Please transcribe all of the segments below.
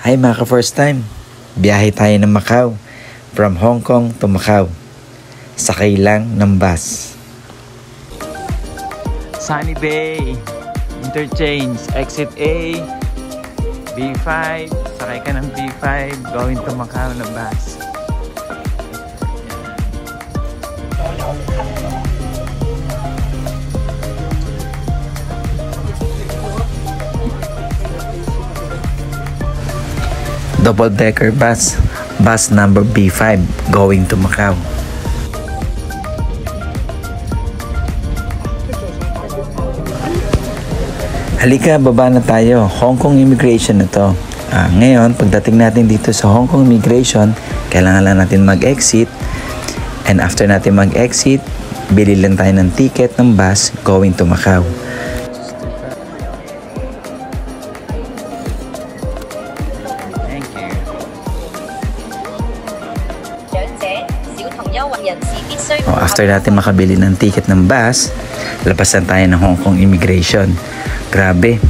Hi mga ka-first time, biyahe tayo ng Macau, from Hong Kong to Macau. Sakay lang ng bus. Sunny Bay, interchange, exit A, B5, sakay ka ng B5, going to Macau na bus. Double-decker bus, bus number B5, going to Macau. Halika, baba na tayo. Hong Kong Immigration na to. Ngayon, pagdating natin dito sa Hong Kong Immigration, kailangan lang natin mag-exit. And after natin mag-exit, bili lang tayo ng ticket ng bus going to Macau. After natin makabili ng ticket ng bus, lapasan tayo ng Hong Kong Immigration. Grabe,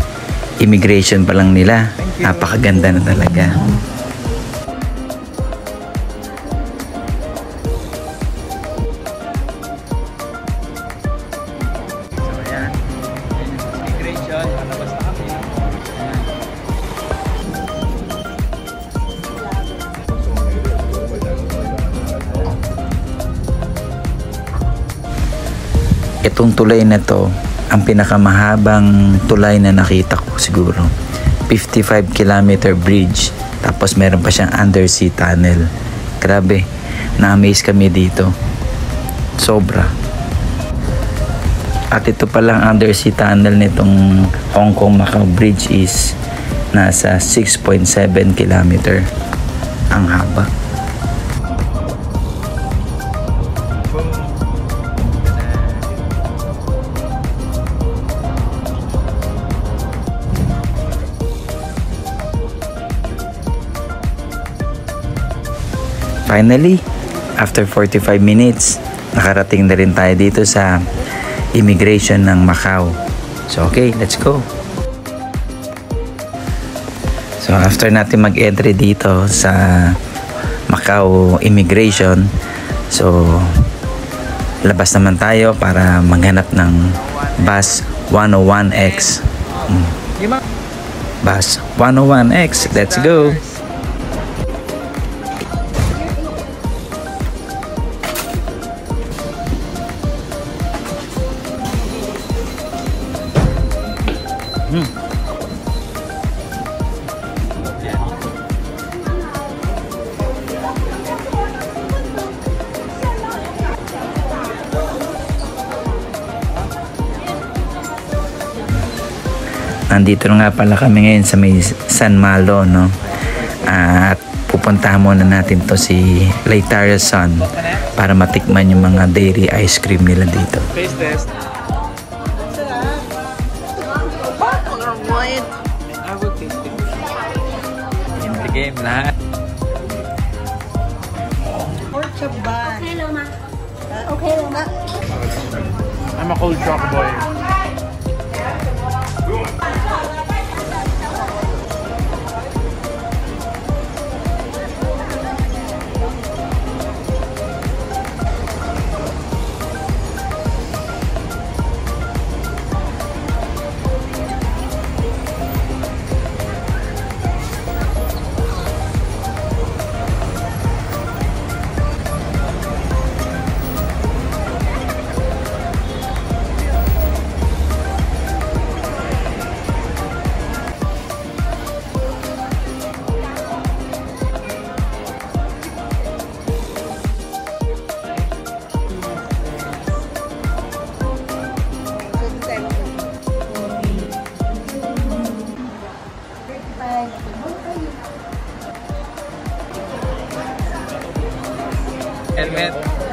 immigration pa lang nila. Napakaganda na talaga. Itong tulay na to, ang pinakamahabang tulay na nakita ko siguro. 55 kilometer bridge. Tapos meron pa siyang undersea tunnel. Grabe, na-amaze kami dito. Sobra. At ito palang undersea tunnel nitong Hong Kong Macau Bridge is nasa 6.7 kilometer ang haba. Finally, after 45 minutes, nakarating na rin tayo dito sa immigration ng Macau. So okay, let's go. So after natin mag-entry dito sa Macau immigration, so labas naman tayo para maghanap ng bus 101X. Bus 101X, let's go. Nandito na nga pala kami ngayon sa may San Malo, no? At pupuntahan muna natin to si Laitaria Sun para matikman yung mga dairy ice cream nila dito. Taste test. I will taste it. In the game lahat. Pork chop ba? Okay lang ma. Okay lang ma. I'm a cold choco boy. Helmet.